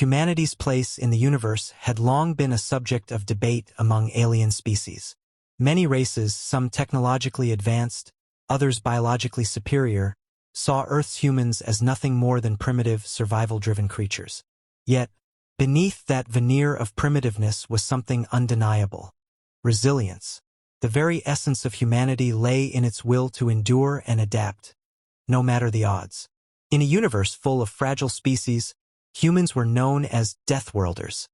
Humanity's place in the universe had long been a subject of debate among alien species. Many races, some technologically advanced, others biologically superior, saw Earth's humans as nothing more than primitive, survival-driven creatures. Yet, beneath that veneer of primitiveness was something undeniable: resilience. The very essence of humanity lay in its will to endure and adapt, no matter the odds. In a universe full of fragile species, humans were known as Deathworlders,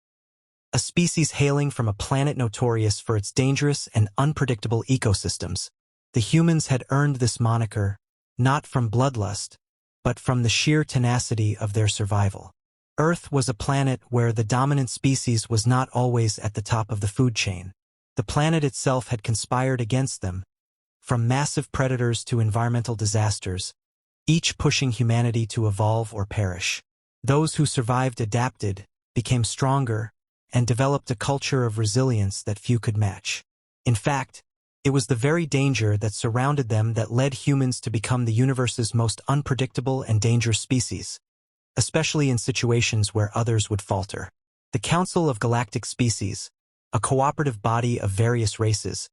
a species hailing from a planet notorious for its dangerous and unpredictable ecosystems. The humans had earned this moniker, not from bloodlust, but from the sheer tenacity of their survival. Earth was a planet where the dominant species was not always at the top of the food chain. The planet itself had conspired against them, from massive predators to environmental disasters, each pushing humanity to evolve or perish. Those who survived adapted, became stronger, and developed a culture of resilience that few could match. In fact, it was the very danger that surrounded them that led humans to become the universe's most unpredictable and dangerous species, especially in situations where others would falter. The Council of Galactic Species, a cooperative body of various races,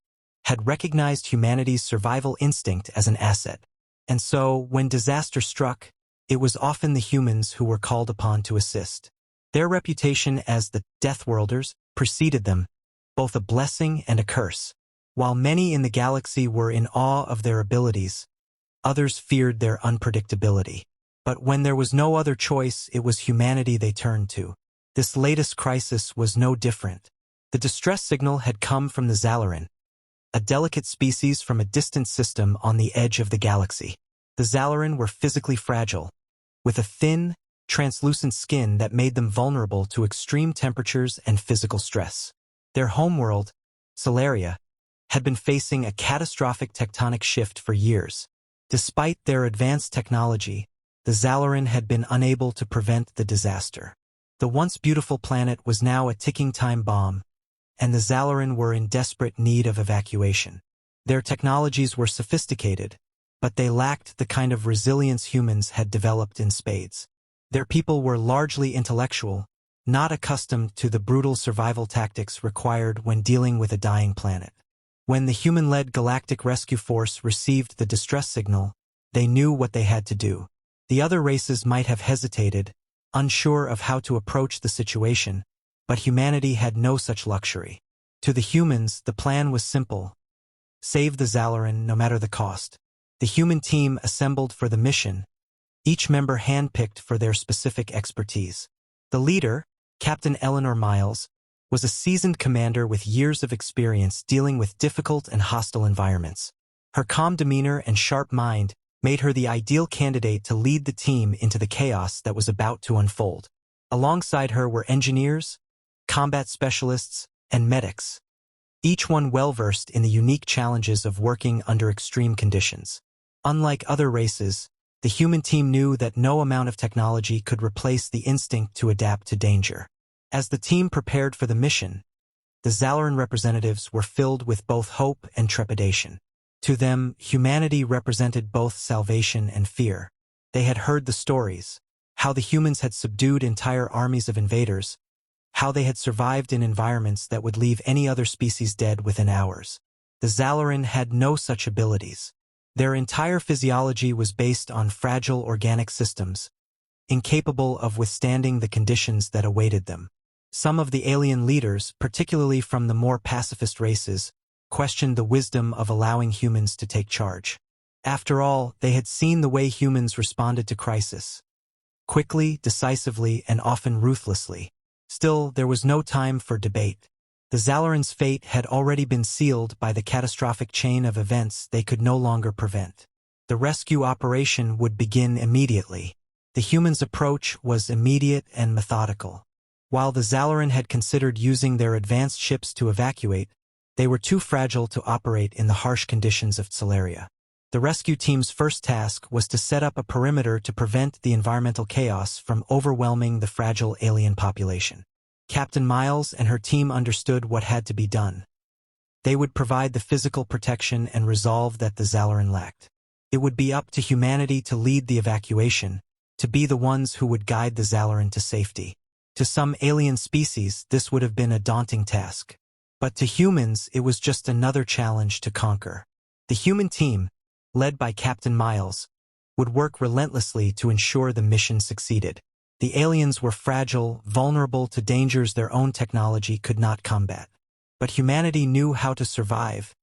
had recognized humanity's survival instinct as an asset. And so, when disaster struck, it was often the humans who were called upon to assist. Their reputation as the Deathworlders preceded them, both a blessing and a curse. While many in the galaxy were in awe of their abilities, others feared their unpredictability. But when there was no other choice, it was humanity they turned to. This latest crisis was no different. The distress signal had come from the Zalaran, a delicate species from a distant system on the edge of the galaxy. The Zalaran were physically fragile, with a thin, translucent skin that made them vulnerable to extreme temperatures and physical stress. Their homeworld, Solaria, had been facing a catastrophic tectonic shift for years. Despite their advanced technology, the Zalaran had been unable to prevent the disaster. The once beautiful planet was now a ticking time bomb, and the Zalaran were in desperate need of evacuation. Their technologies were sophisticated, but they lacked the kind of resilience humans had developed in spades. Their people were largely intellectual, not accustomed to the brutal survival tactics required when dealing with a dying planet. When the human-led Galactic Rescue Force received the distress signal, they knew what they had to do. The other races might have hesitated, unsure of how to approach the situation, but humanity had no such luxury. To the humans, the plan was simple: save the Zalaran no matter the cost. The human team assembled for the mission, each member handpicked for their specific expertise. The leader, Captain Eleanor Miles, was a seasoned commander with years of experience dealing with difficult and hostile environments. Her calm demeanor and sharp mind made her the ideal candidate to lead the team into the chaos that was about to unfold. Alongside her were engineers, combat specialists, and medics, each one well-versed in the unique challenges of working under extreme conditions. Unlike other races, the human team knew that no amount of technology could replace the instinct to adapt to danger. As the team prepared for the mission, the Zalaran representatives were filled with both hope and trepidation. To them, humanity represented both salvation and fear. They had heard the stories, how the humans had subdued entire armies of invaders, how they had survived in environments that would leave any other species dead within hours. The Zalaran had no such abilities. Their entire physiology was based on fragile organic systems, incapable of withstanding the conditions that awaited them. Some of the alien leaders, particularly from the more pacifist races, questioned the wisdom of allowing humans to take charge. After all, they had seen the way humans responded to crisis: quickly, decisively, and often ruthlessly. Still, there was no time for debate. The Zalaran's fate had already been sealed by the catastrophic chain of events they could no longer prevent. The rescue operation would begin immediately. The humans' approach was immediate and methodical. While the Zalaran had considered using their advanced ships to evacuate, they were too fragile to operate in the harsh conditions of Solaria. The rescue team's first task was to set up a perimeter to prevent the environmental chaos from overwhelming the fragile alien population. Captain Miles and her team understood what had to be done. They would provide the physical protection and resolve that the Zalaran lacked. It would be up to humanity to lead the evacuation, to be the ones who would guide the Zalaran to safety. To some alien species, this would have been a daunting task. But to humans, it was just another challenge to conquer. The human team, led by Captain Miles, would work relentlessly to ensure the mission succeeded. The aliens were fragile, vulnerable to dangers their own technology could not combat. But humanity knew how to survive,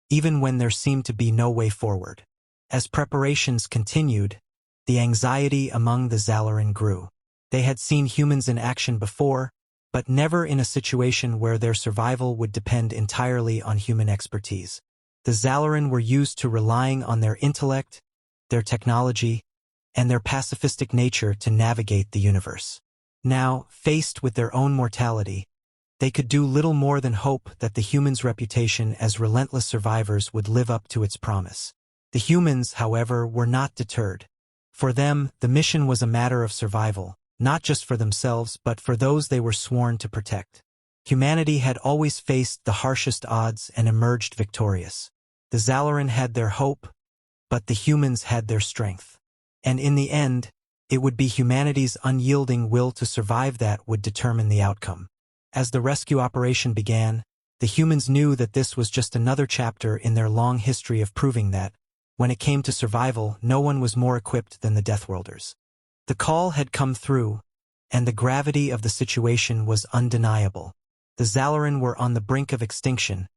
even when there seemed to be no way forward. As preparations continued, the anxiety among the Zalaran grew. They had seen humans in action before, but never in a situation where their survival would depend entirely on human expertise. The Zalaran were used to relying on their intellect, their technology, and their pacifistic nature to navigate the universe. Now, faced with their own mortality, they could do little more than hope that the humans' reputation as relentless survivors would live up to its promise. The humans, however, were not deterred. For them, the mission was a matter of survival, not just for themselves but for those they were sworn to protect. Humanity had always faced the harshest odds and emerged victorious. The Zalaran had their hope, but the humans had their strength. And in the end, it would be humanity's unyielding will to survive that would determine the outcome. As the rescue operation began, the humans knew that this was just another chapter in their long history of proving that, when it came to survival, no one was more equipped than the Deathworlders. The call had come through, and the gravity of the situation was undeniable. The Zalaran were on the brink of extinction,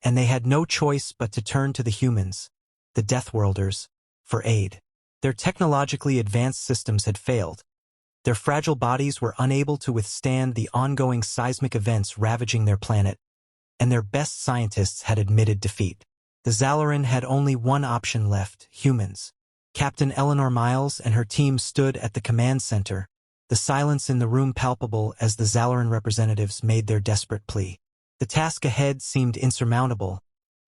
and they had no choice but to turn to the humans, the Deathworlders, for aid. Their technologically advanced systems had failed. Their fragile bodies were unable to withstand the ongoing seismic events ravaging their planet, and their best scientists had admitted defeat. The Zalaran had only one option left: humans. Captain Eleanor Miles and her team stood at the command center, the silence in the room palpable as the Zalaran representatives made their desperate plea. The task ahead seemed insurmountable,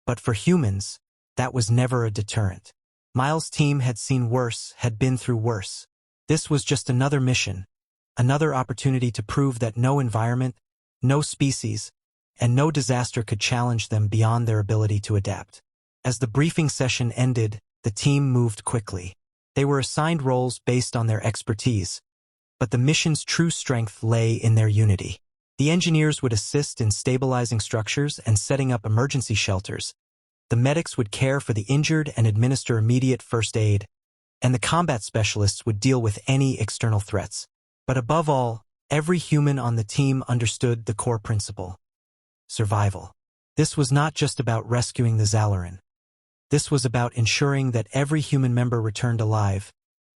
but for humans, that was never a deterrent. Miles' team had seen worse, had been through worse. This was just another mission, another opportunity to prove that no environment, no species, and no disaster could challenge them beyond their ability to adapt. As the briefing session ended, the team moved quickly. They were assigned roles based on their expertise, but the mission's true strength lay in their unity. The engineers would assist in stabilizing structures and setting up emergency shelters. The medics would care for the injured and administer immediate first aid, and the combat specialists would deal with any external threats. But above all, every human on the team understood the core principle: survival. This was not just about rescuing the Zalaran. This was about ensuring that every human member returned alive,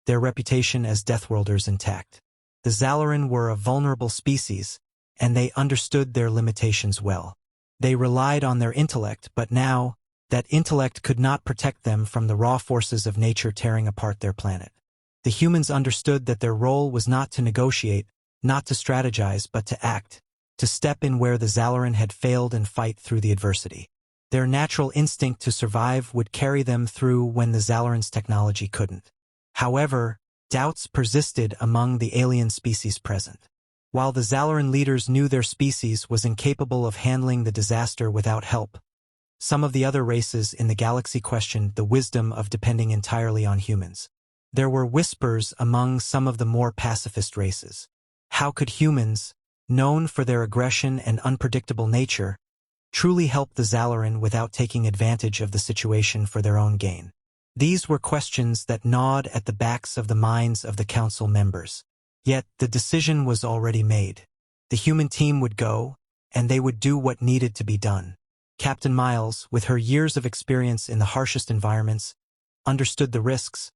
their reputation as Deathworlders intact. The Zalaran were a vulnerable species, and they understood their limitations well. They relied on their intellect, but now, that intellect could not protect them from the raw forces of nature tearing apart their planet. The humans understood that their role was not to negotiate, not to strategize, but to act, to step in where the Zalaran had failed and fight through the adversity. Their natural instinct to survive would carry them through when the Zalaran's technology couldn't. However, doubts persisted among the alien species present. While the Zalaran leaders knew their species was incapable of handling the disaster without help, some of the other races in the galaxy questioned the wisdom of depending entirely on humans. There were whispers among some of the more pacifist races. How could humans, known for their aggression and unpredictable nature, truly help the Zalaran without taking advantage of the situation for their own gain? These were questions that gnawed at the backs of the minds of the council members. Yet the decision was already made. The human team would go, and they would do what needed to be done. Captain Miles, with her years of experience in the harshest environments, understood the risks,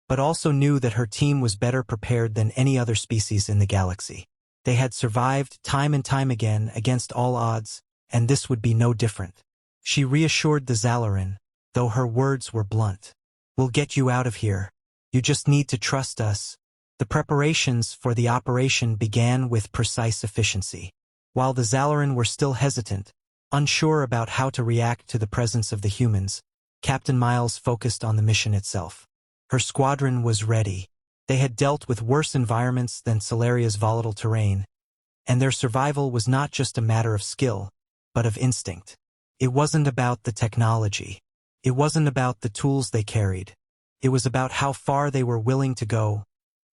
but also knew that her team was better prepared than any other species in the galaxy. They had survived time and time again against all odds, and this would be no different. She reassured the Zalaran, though her words were blunt. "We'll get you out of here. You just need to trust us." The preparations for the operation began with precise efficiency. While the Zalaran were still hesitant, unsure about how to react to the presence of the humans, Captain Miles focused on the mission itself. Her squadron was ready. They had dealt with worse environments than Solaria's volatile terrain, and their survival was not just a matter of skill, but of instinct. It wasn't about the technology. It wasn't about the tools they carried. It was about how far they were willing to go,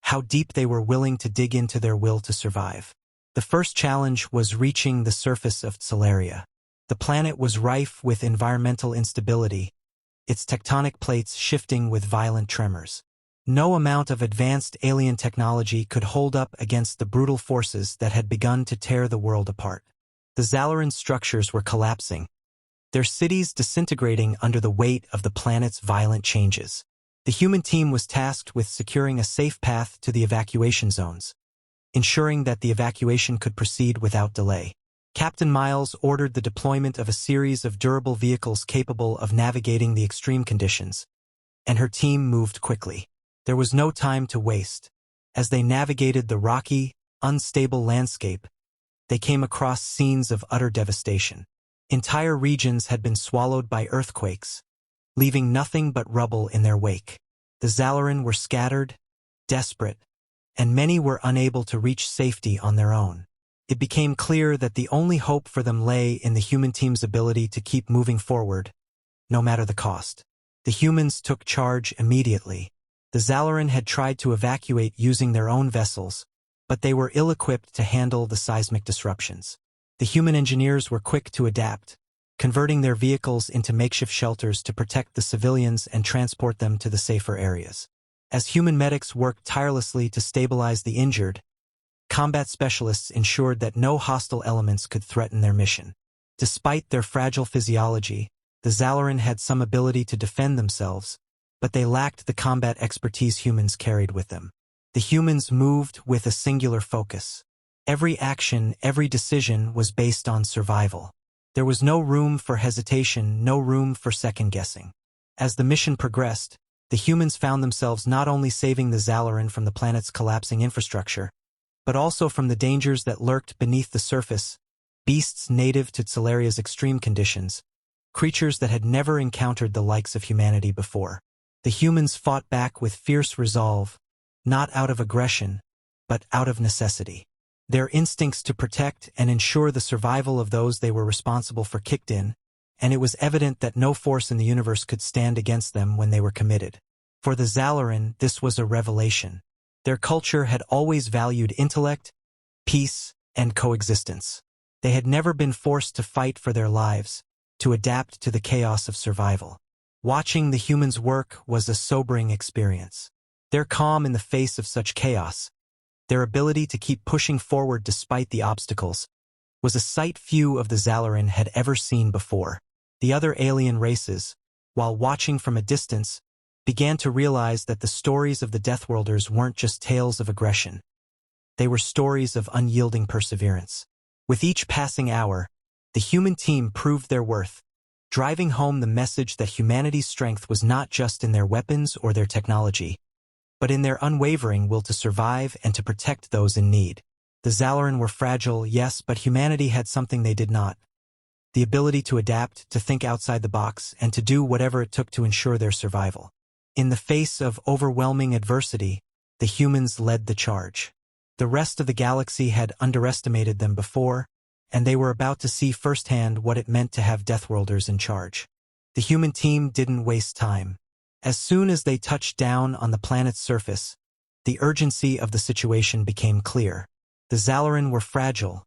how deep they were willing to dig into their will to survive. The first challenge was reaching the surface of Celeria. The planet was rife with environmental instability, its tectonic plates shifting with violent tremors. No amount of advanced alien technology could hold up against the brutal forces that had begun to tear the world apart. The Zalaran structures were collapsing, their cities disintegrating under the weight of the planet's violent changes. The human team was tasked with securing a safe path to the evacuation zones, ensuring that the evacuation could proceed without delay. Captain Miles ordered the deployment of a series of durable vehicles capable of navigating the extreme conditions, and her team moved quickly. There was no time to waste. As they navigated the rocky, unstable landscape, they came across scenes of utter devastation. Entire regions had been swallowed by earthquakes, leaving nothing but rubble in their wake. The Zalaran were scattered, desperate, and many were unable to reach safety on their own. It became clear that the only hope for them lay in the human team's ability to keep moving forward, no matter the cost. The humans took charge immediately. The Zalaran had tried to evacuate using their own vessels, but they were ill-equipped to handle the seismic disruptions. The human engineers were quick to adapt, converting their vehicles into makeshift shelters to protect the civilians and transport them to the safer areas. As human medics worked tirelessly to stabilize the injured, combat specialists ensured that no hostile elements could threaten their mission. Despite their fragile physiology, the Zalaran had some ability to defend themselves, but they lacked the combat expertise humans carried with them. The humans moved with a singular focus. Every action, every decision was based on survival. There was no room for hesitation, no room for second-guessing. As the mission progressed, the humans found themselves not only saving the Zalaran from the planet's collapsing infrastructure, but also from the dangers that lurked beneath the surface, beasts native to Celeria's extreme conditions, creatures that had never encountered the likes of humanity before. The humans fought back with fierce resolve, not out of aggression, but out of necessity. Their instincts to protect and ensure the survival of those they were responsible for kicked in, and it was evident that no force in the universe could stand against them when they were committed. For the Zalaran, this was a revelation. Their culture had always valued intellect, peace, and coexistence. They had never been forced to fight for their lives, to adapt to the chaos of survival. Watching the humans work was a sobering experience. Their calm in the face of such chaos, their ability to keep pushing forward despite the obstacles, was a sight few of the Zalaran had ever seen before. The other alien races, while watching from a distance, began to realize that the stories of the Deathworlders weren't just tales of aggression. They were stories of unyielding perseverance. With each passing hour, the human team proved their worth, driving home the message that humanity's strength was not just in their weapons or their technology, but in their unwavering will to survive and to protect those in need. The Zalaran were fragile, yes, but humanity had something they did not: the ability to adapt, to think outside the box, and to do whatever it took to ensure their survival. In the face of overwhelming adversity, the humans led the charge. The rest of the galaxy had underestimated them before, and they were about to see firsthand what it meant to have Deathworlders in charge. The human team didn't waste time. As soon as they touched down on the planet's surface, the urgency of the situation became clear. The Zalaran were fragile,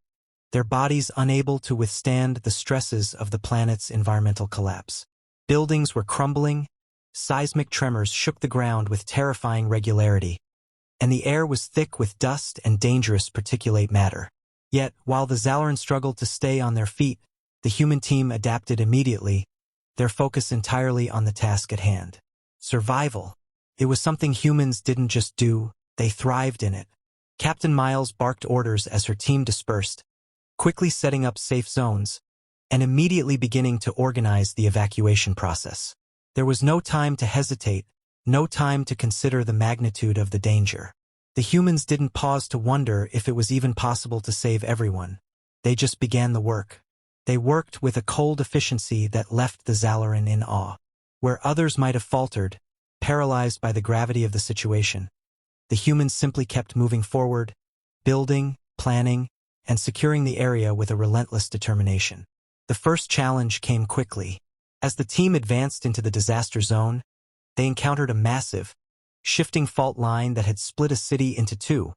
their bodies unable to withstand the stresses of the planet's environmental collapse. Buildings were crumbling, seismic tremors shook the ground with terrifying regularity, and the air was thick with dust and dangerous particulate matter. Yet, while the Zalaran struggled to stay on their feet, the human team adapted immediately, their focus entirely on the task at hand. Survival. It was something humans didn't just do, they thrived in it. Captain Miles barked orders as her team dispersed, quickly setting up safe zones, and immediately beginning to organize the evacuation process. There was no time to hesitate, no time to consider the magnitude of the danger. The humans didn't pause to wonder if it was even possible to save everyone. They just began the work. They worked with a cold efficiency that left the Zalaran in awe. Where others might have faltered, paralyzed by the gravity of the situation, the humans simply kept moving forward, building, planning, and securing the area with a relentless determination. The first challenge came quickly. As the team advanced into the disaster zone, they encountered a massive, shifting fault line that had split a city into two,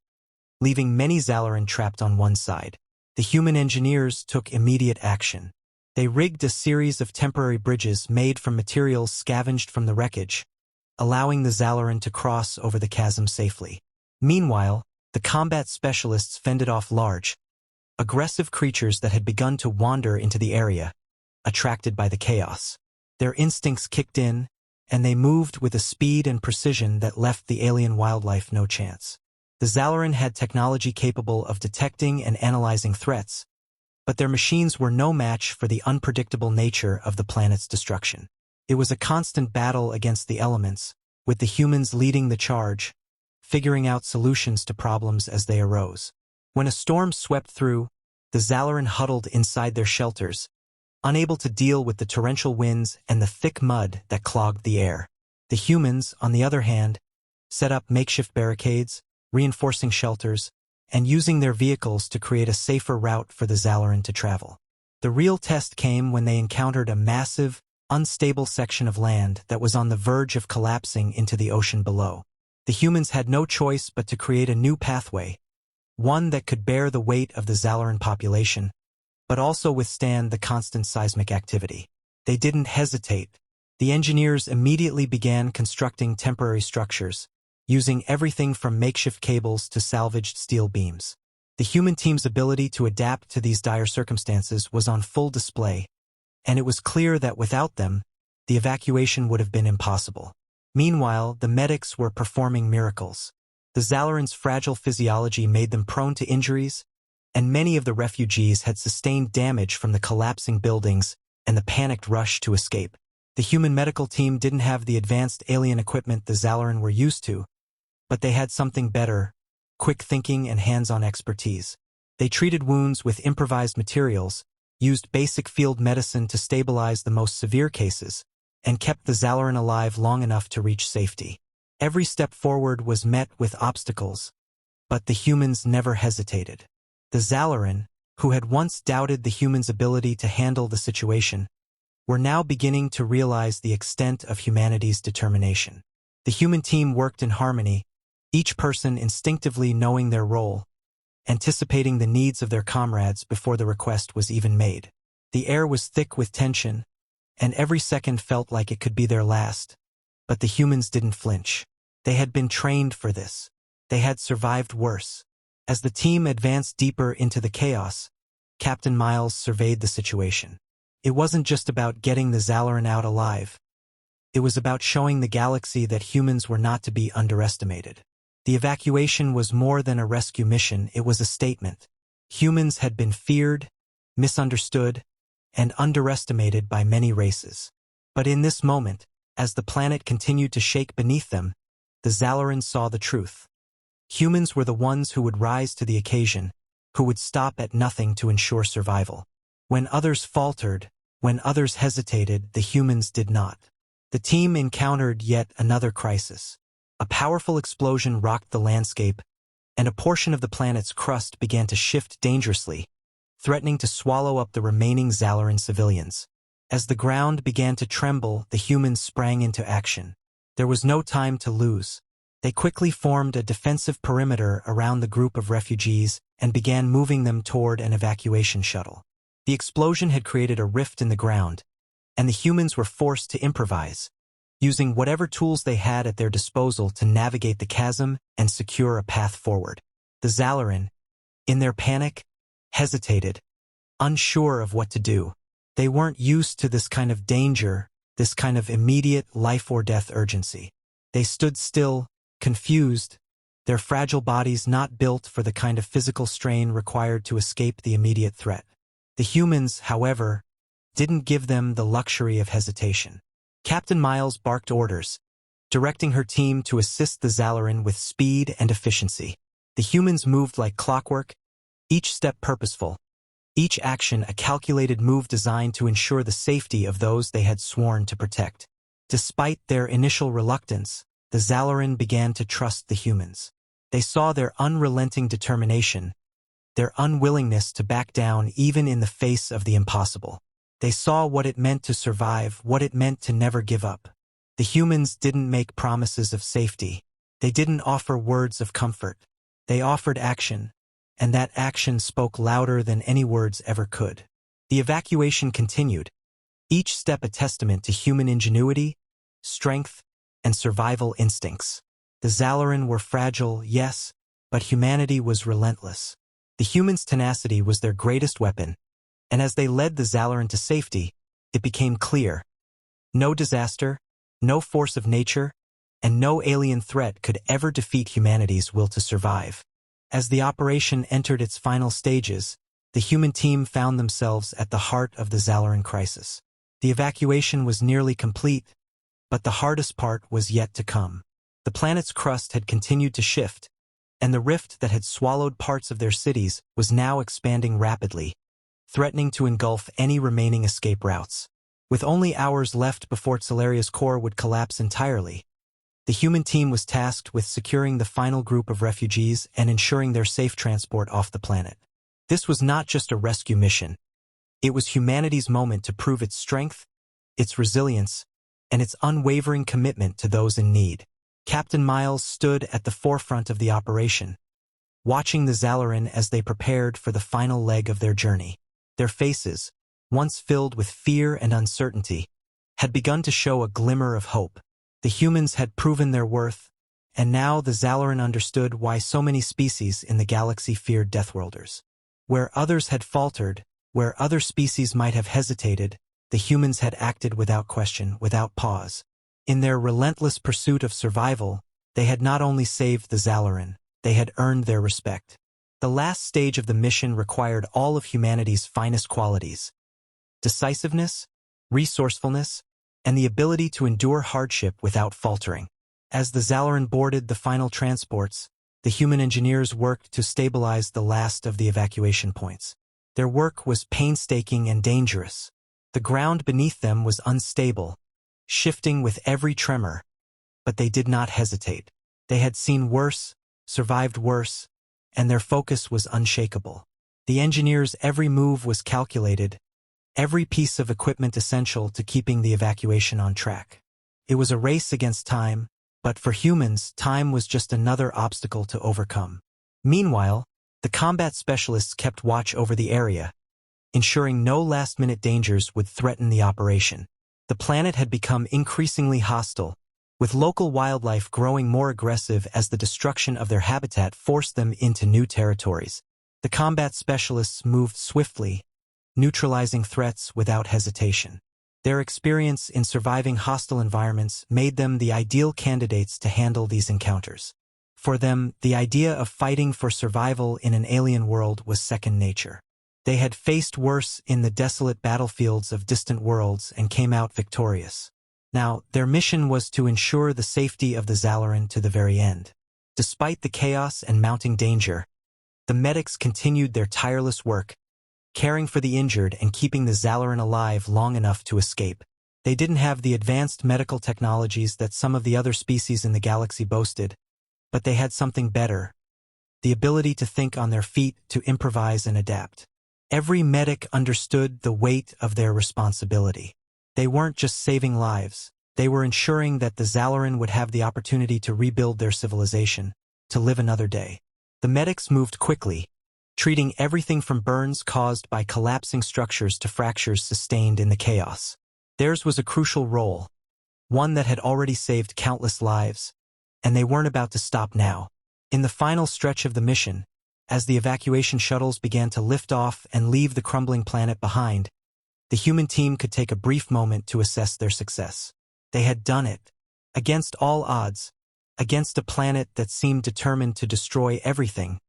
leaving many Zalaran trapped on one side. The human engineers took immediate action. They rigged a series of temporary bridges made from materials scavenged from the wreckage, allowing the Zalaran to cross over the chasm safely. Meanwhile, the combat specialists fended off large, aggressive creatures that had begun to wander into the area, attracted by the chaos. Their instincts kicked in, and they moved with a speed and precision that left the alien wildlife no chance. The Zalaran had technology capable of detecting and analyzing threats, but their machines were no match for the unpredictable nature of the planet's destruction. It was a constant battle against the elements, with the humans leading the charge, figuring out solutions to problems as they arose. When a storm swept through, the Zalaran huddled inside their shelters, unable to deal with the torrential winds and the thick mud that clogged the air. The humans, on the other hand, set up makeshift barricades, reinforcing shelters, and using their vehicles to create a safer route for the Zalaran to travel. The real test came when they encountered a massive, unstable section of land that was on the verge of collapsing into the ocean below. The humans had no choice but to create a new pathway, one that could bear the weight of the Zalaran population, but also withstand the constant seismic activity. They didn't hesitate. The engineers immediately began constructing temporary structures, using everything from makeshift cables to salvaged steel beams. The human team's ability to adapt to these dire circumstances was on full display, and it was clear that without them, the evacuation would have been impossible. Meanwhile, the medics were performing miracles. The Zalaran's fragile physiology made them prone to injuries, and many of the refugees had sustained damage from the collapsing buildings and the panicked rush to escape. The human medical team didn't have the advanced alien equipment the Zalaran were used to, but they had something better: quick thinking and hands-on expertise. They treated wounds with improvised materials, used basic field medicine to stabilize the most severe cases, and kept the Zalaran alive long enough to reach safety. Every step forward was met with obstacles, but the humans never hesitated. The Zalaran, who had once doubted the humans' ability to handle the situation, were now beginning to realize the extent of humanity's determination. The human team worked in harmony, each person instinctively knowing their role, anticipating the needs of their comrades before the request was even made. The air was thick with tension, and every second felt like it could be their last. But the humans didn't flinch. They had been trained for this. They had survived worse. As the team advanced deeper into the chaos, Captain Miles surveyed the situation. It wasn't just about getting the Zalaran out alive. It was about showing the galaxy that humans were not to be underestimated. The evacuation was more than a rescue mission, it was a statement. Humans had been feared, misunderstood, and underestimated by many races. But in this moment, as the planet continued to shake beneath them, the Zalaran saw the truth. Humans were the ones who would rise to the occasion, who would stop at nothing to ensure survival. When others faltered, when others hesitated, the humans did not. The team encountered yet another crisis. A powerful explosion rocked the landscape, and a portion of the planet's crust began to shift dangerously, threatening to swallow up the remaining Zalaran civilians. As the ground began to tremble, the humans sprang into action. There was no time to lose. They quickly formed a defensive perimeter around the group of refugees and began moving them toward an evacuation shuttle. The explosion had created a rift in the ground, and the humans were forced to improvise, using whatever tools they had at their disposal to navigate the chasm and secure a path forward. The Zalaran, in their panic, hesitated, unsure of what to do. They weren't used to this kind of danger, this kind of immediate life-or-death urgency. They stood still, confused, their fragile bodies not built for the kind of physical strain required to escape the immediate threat. The humans, however, didn't give them the luxury of hesitation. Captain Miles barked orders, directing her team to assist the Zalaran with speed and efficiency. The humans moved like clockwork, each step purposeful, each action a calculated move designed to ensure the safety of those they had sworn to protect. Despite their initial reluctance, the Zalaran began to trust the humans. They saw their unrelenting determination, their unwillingness to back down even in the face of the impossible. They saw what it meant to survive, what it meant to never give up. The humans didn't make promises of safety. They didn't offer words of comfort. They offered action, and that action spoke louder than any words ever could. The evacuation continued, each step a testament to human ingenuity, strength, and survival instincts. The Zalaran were fragile, yes, but humanity was relentless. The humans' tenacity was their greatest weapon, and as they led the Zalaran to safety, it became clear: no disaster, no force of nature, and no alien threat could ever defeat humanity's will to survive. As the operation entered its final stages, the human team found themselves at the heart of the Zalaran crisis. The evacuation was nearly complete, but the hardest part was yet to come. The planet's crust had continued to shift, and the rift that had swallowed parts of their cities was now expanding rapidly, threatening to engulf any remaining escape routes. With only hours left before Celeria's core would collapse entirely, the human team was tasked with securing the final group of refugees and ensuring their safe transport off the planet. This was not just a rescue mission. It was humanity's moment to prove its strength, its resilience, and its unwavering commitment to those in need. Captain Miles stood at the forefront of the operation, watching the Zalaran as they prepared for the final leg of their journey. Their faces, once filled with fear and uncertainty, had begun to show a glimmer of hope. The humans had proven their worth, and now the Zalaran understood why so many species in the galaxy feared Deathworlders. Where others had faltered, where other species might have hesitated, the humans had acted without question, without pause. In their relentless pursuit of survival, they had not only saved the Zalaran, they had earned their respect. The last stage of the mission required all of humanity's finest qualities: decisiveness, resourcefulness, and the ability to endure hardship without faltering. As the Zalaran boarded the final transports, the human engineers worked to stabilize the last of the evacuation points. Their work was painstaking and dangerous. The ground beneath them was unstable, shifting with every tremor, but they did not hesitate. They had seen worse, survived worse, and their focus was unshakable. The engineers' every move was calculated, every piece of equipment essential to keeping the evacuation on track. It was a race against time, but for humans, time was just another obstacle to overcome. Meanwhile, the combat specialists kept watch over the area, ensuring no last-minute dangers would threaten the operation. The planet had become increasingly hostile, with local wildlife growing more aggressive as the destruction of their habitat forced them into new territories. The combat specialists moved swiftly, neutralizing threats without hesitation. Their experience in surviving hostile environments made them the ideal candidates to handle these encounters. For them, the idea of fighting for survival in an alien world was second nature. They had faced worse in the desolate battlefields of distant worlds and came out victorious. Now, their mission was to ensure the safety of the Zalaran to the very end. Despite the chaos and mounting danger, the medics continued their tireless work, caring for the injured and keeping the Zalaran alive long enough to escape. They didn't have the advanced medical technologies that some of the other species in the galaxy boasted, but they had something better: the ability to think on their feet, to improvise and adapt. Every medic understood the weight of their responsibility. They weren't just saving lives, they were ensuring that the Zalaran would have the opportunity to rebuild their civilization, to live another day. The medics moved quickly, treating everything from burns caused by collapsing structures to fractures sustained in the chaos. Theirs was a crucial role, one that had already saved countless lives, and they weren't about to stop now. In the final stretch of the mission, as the evacuation shuttles began to lift off and leave the crumbling planet behind, the human team could take a brief moment to assess their success. They had done it. Against all odds, against a planet that seemed determined to destroy everything,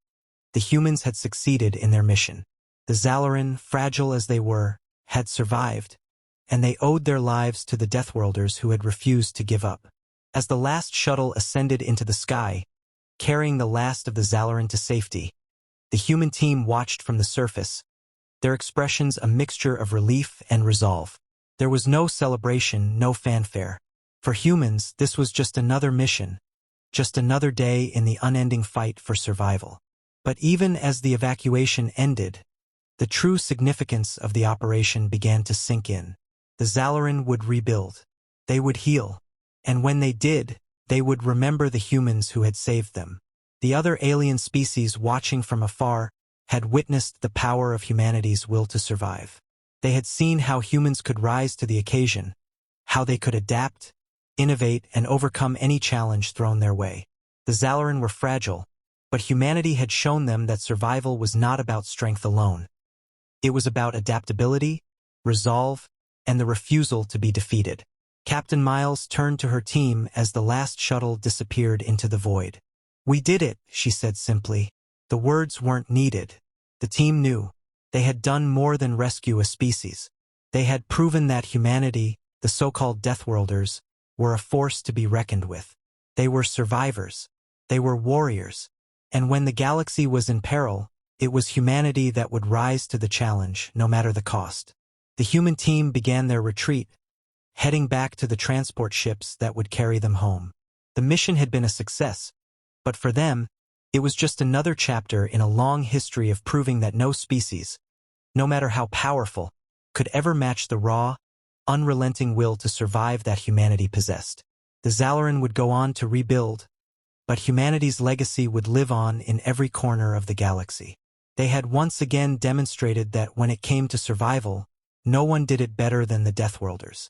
the humans had succeeded in their mission. The Zalaran, fragile as they were, had survived, and they owed their lives to the Deathworlders who had refused to give up. As the last shuttle ascended into the sky, carrying the last of the Zalaran to safety, the human team watched from the surface, their expressions a mixture of relief and resolve. There was no celebration, no fanfare. For humans, this was just another mission, just another day in the unending fight for survival. But even as the evacuation ended, the true significance of the operation began to sink in. The Zalaran would rebuild. They would heal. And when they did, they would remember the humans who had saved them. The other alien species watching from afar had witnessed the power of humanity's will to survive. They had seen how humans could rise to the occasion, how they could adapt, innovate, and overcome any challenge thrown their way. The Zalaran were fragile, but humanity had shown them that survival was not about strength alone. It was about adaptability, resolve, and the refusal to be defeated. Captain Miles turned to her team as the last shuttle disappeared into the void. "We did it," she said simply. The words weren't needed. The team knew. They had done more than rescue a species. They had proven that humanity, the so-called Deathworlders, were a force to be reckoned with. They were survivors. They were warriors. And when the galaxy was in peril, it was humanity that would rise to the challenge, no matter the cost. The human team began their retreat, heading back to the transport ships that would carry them home. The mission had been a success, but for them, it was just another chapter in a long history of proving that no species, no matter how powerful, could ever match the raw, unrelenting will to survive that humanity possessed. The Zalaran would go on to rebuild, but humanity's legacy would live on in every corner of the galaxy. They had once again demonstrated that when it came to survival, no one did it better than the Deathworlders.